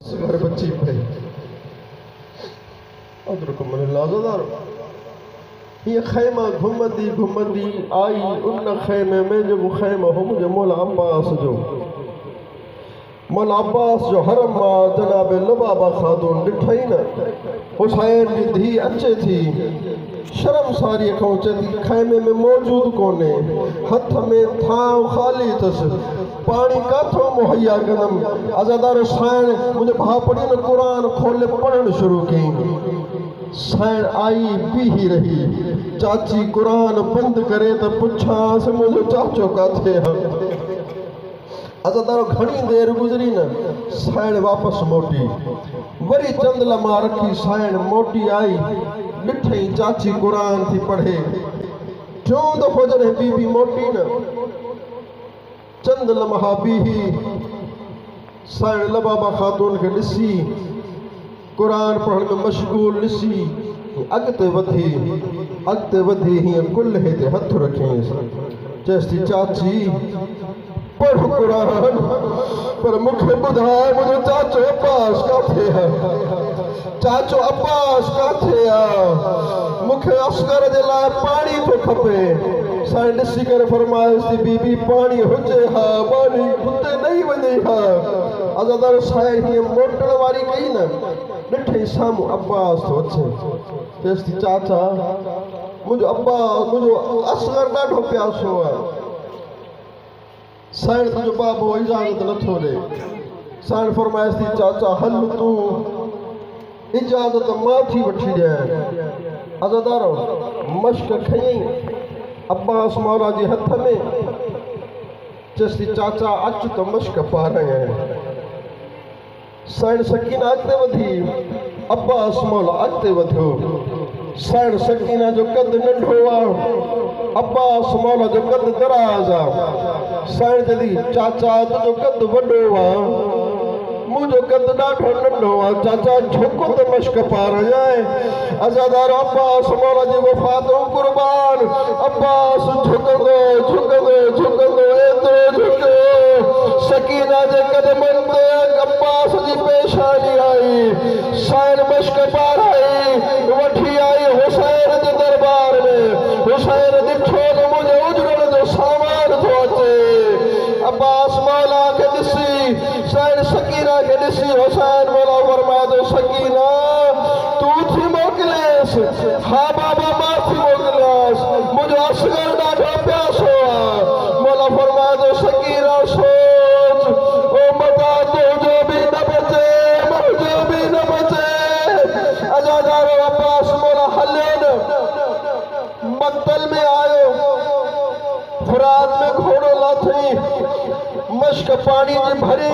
घर बच्ची पे लाजदार ये खैमा घुमंदी घुमंदी आई उन खैमे में जो खैमा हो मुझे मौला अब्बास जो हरम मां जनाब लबाबा खातून ॾिठई न हुसैन जी धी अचे थी शर्म सारी खां चई खैमे में मौजूद कोन्हे हथ में थांव ख़ाली अथसि पानी काथों मुहैया कंदमि अज़ादारो साइण मुंहिंजे भाउ पढ़ी न क़ुर खोले पढ़णु शुरू कयईं साइण आई बीही रही चाची क़ुर बंदि करे त पुछांसि मुंहिंजो चाचो काथे आहे अज़ादारो घणी देर गुज़री न साइण वापसि मोटी वरी चंद लम्हा रखी साइण मोटी आई ॾिठई चाची क़ुर थी पढ़े टियों दफ़ो जॾहिं बीबी मोटी न चंद लम्हा बीही साइण लबाबा खातून खे ॾिसी क़ुर पढ़ण में मशगूल ॾिसी अॻिते वधी हीअं कुल्हे ते हथ रखियईंसि चयसि थी चाची पढ़ क़ुर पर मूंखे ॿुधाए मुंहिंजो चाचो अब्बास काथे आहे चाचो अब्बास काथे आहे मूंखे असगर जे लाइ पाणी थो खपे साईं ॾिसी करे फरमाइसि थी बीबी पाणी हुजे हा पाणी हुते ॾेई वञे हा अज़ादार साईं हीअं मोटण वारी कई न ॾिठई साम्हूं अब्बास थो अचे चयसि थी चाचा मुंहिंजो असगर ॾाढो प्यासो आहे साइण तुंहिंजो बाबो इजाज़त नथो ॾे साइण फरमाइसि थी चाचा हल तूं इजाज़त मां थी वठी ॾियां अज़ादारो मश्क खयईं अब्बास मौला जे हथ में चयसि थी चाचा अच त मश्क पारायां साइण सकीना अॻिते वधी अब्बास मौला अॻिते वधियो साइण सकीना जो कद नंढो आहे अब्बास मौला जो कद दराज़ आहे साइण चई चाचा तुंहिंजो कद वॾो आहे मुंहिंजो कद ॾाढो नंढो आहे चाचा झुक त मश्क पारायां अज़ादार अब्बास मौला जी वफ़ातूं क़ुर्बान अब्बास झुकंदो एतिरो झुकियो सकीना जे क़दमनि ते अब्बास जी पेशानी आई साइण मश्क पाराई वठी आई हुसैन जे दरबार में हुसैन ॾिठो त मुंहिंजे उजड़ण जो सामान थो अचे अब्बास मौला खे ॾिसी साइण सकीना खे ॾिसी हुसैन मौला फरमाए थो सकीना तूं थी मोकिलियसि हा बाबा मां थी मोकिलियसि मुंहिंजो असगर ॾाढो प्यासो आहे मौला फरमाए थो सकीना सोच ओ मता तुंहिंजो बि न बचे मुंहिंजो बि न बचे अज़ादारो अब्बास मौला हलियो न मक्तल में आयो फुरात में घोड़ो लाथई मश्क पानी जी भरी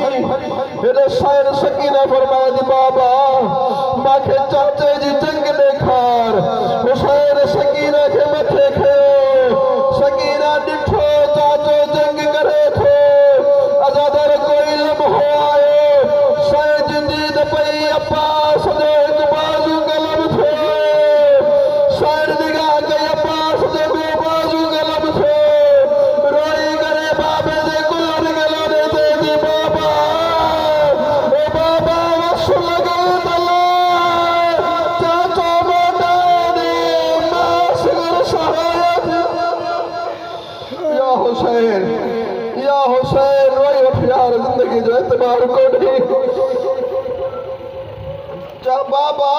हेॾे साइण सकीना फरमाए थी बाबा मूंखे चाचे जी जंग ॾेखार हुसैन सकीना खे मथे खयो सकीना ॾिठो चाचो जंग करे थो अज़ादार कोई लम्हो आयो साइण जी दीद पई अब्बास जो हिकु बाज़ू ग़लब थियो साइण निगाह कई अब्बास जो ॿियो बाज़ू ग़लब थियो रोई करे बाबे जे गुलनि गलोने ते थी बाबा ओ बाबा वस लॻे त चाचो मोटाए ॾे मासगर सहायत या हुसैन रोई वठ यार ज़िंदगी जो एतबार कोन्हे चा बाबा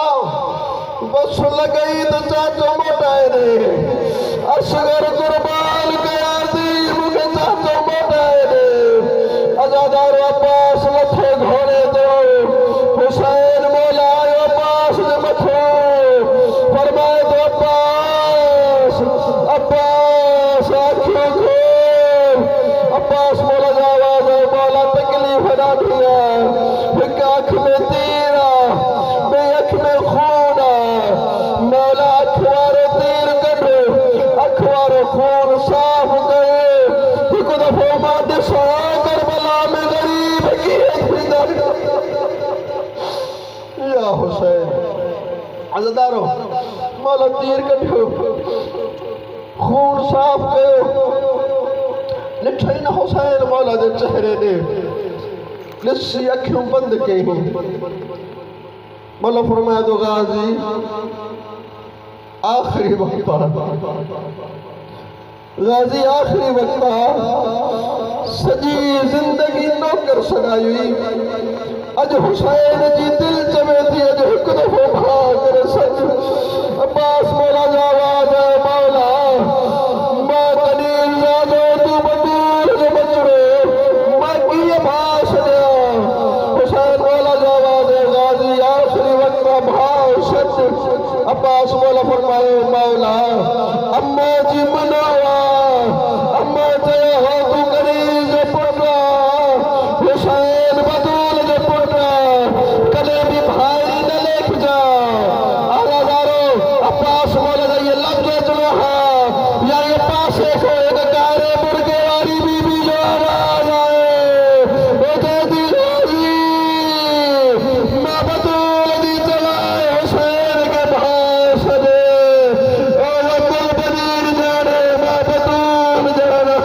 बस लॻई त चाचो मोटाए ॾे असगर क़ुर्बान कयां थी मूंखे चाचो मोटाए ॾे अज़ादारो अब्बास मथे घोड़े ते हुसैन मौला आयो अब्बास जे मथो फरमाए थो अब्बास अखियूं खोल अब्बास मौला जा आवाज़ मौला तकलीफ़ ॾाढी आहे हिकु अख में तीर आहे ॿिए अख में खून आहे मौला अख वारो तीर कढो अख वारो खून साफ़ करे हिकु दफ़ो मां ॾिसां करबला में ग़रीब कीअं थींदा या हुसैन अज़ादारो मौला तीर कढियो खून साफ़ कयो ॾिठई न हुसैन मौला जे चेहरे ॾे लिस्सी अखियों बंद कयूं मौला फरमाया तो गाजी आखिरी वक्त गाजी आखिरी वक्त सजी जिंदगी नौकर सगाई अज हुसैन जी दिल चवे थी अज एक दफो भा करे सच अब्बास मौला जावाज है मौला मैं कनील जादो तू बतूल जो बचड़ो मैं किए भाष दिया हुसैन मौला जावाज है गाजी आखिरी वक्त भाव सच अब्बास मौला फरमाए मौला अम्मा जी मनावा अम्मा जय हो तू कनील जो पुत्रा हुसैन बतूल जो पुत्रा कले भी भाई न लेख जा आलादारो अब्बास मौला ये लगे चलो हाँ या ये पासे को एक कारे मुर्गे वाली बीबी जो आवाज आए वो दे दी रोजी मैं बतूल दी चलाए हुसैन के भाई सजे ओ वतुल बनीर जाने मैं बतूल जाना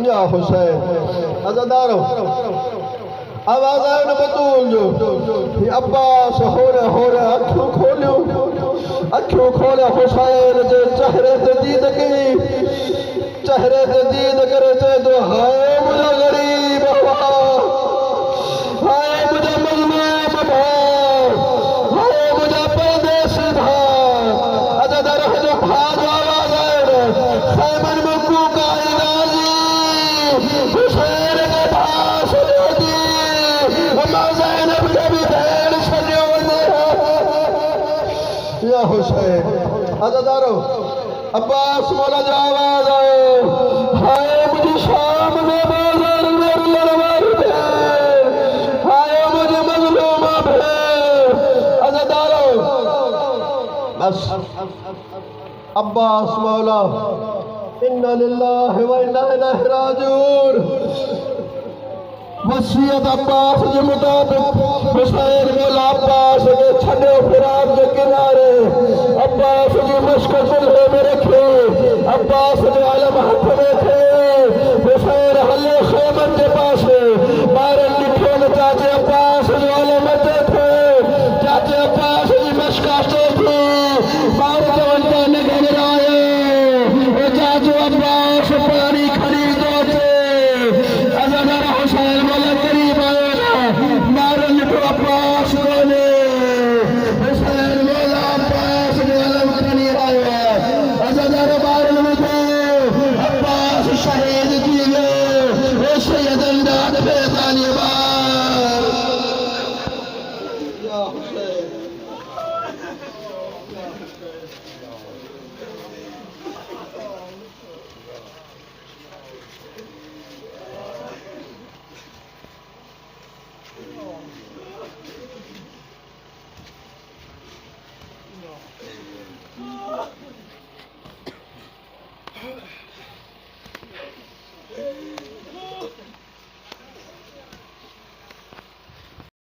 या हुसैन अज़ादारो आवाज आयो न बतूल जो अब्बास हो रहा अखियों खोलियो हुसैन जे चेहरे ते दीद की चेहरे ते दीद करे ते तो हाय मुझा गरीब हाय मुझा मजलूम हाय मुझा परदेसी अज़ादारो जो भाग आवाज आयो खैमन में कूका गाजी हुसैन के पास दी अम्मा ज़ैनब के भी भेड़ सजो या हुसैन अज़ादारो अब्बास मौला जो आवाज आयो हाय मुझे शाम में बाजार में लड़वाई भेड़ हाय मुझे मजलूम भेड़ अज़ादारो बस अब्बास मौला इन्ना लिल्लाहि व इन्ना इलैहि राजिऊन वसीयत अब्बास के मुताबिक हुसैन मौला अब्बास के छड़े फिराक के किनारे अब्बास की मश्क चूल्हे में रखे अब्बास जो आलम हाथ में थे हुसैन हल्ले खेमन के पास बारह लिखे में चाचे अब्बास जो आलम थे चाचे अब्बास की मश्क थी बारह जवान ने घबराए चाचू अब्बास पानी खरीदो थे अज़ादारो हुसैन मौला करीब आया मारन लिखो अब्बास बोले हुसैन मौला अब्बास ने अलम कनी आया अज़ादारो मारन लिखो अब्बास शहीद किए ओ सैयद अंदाज पे तालिबान या हुसैन No.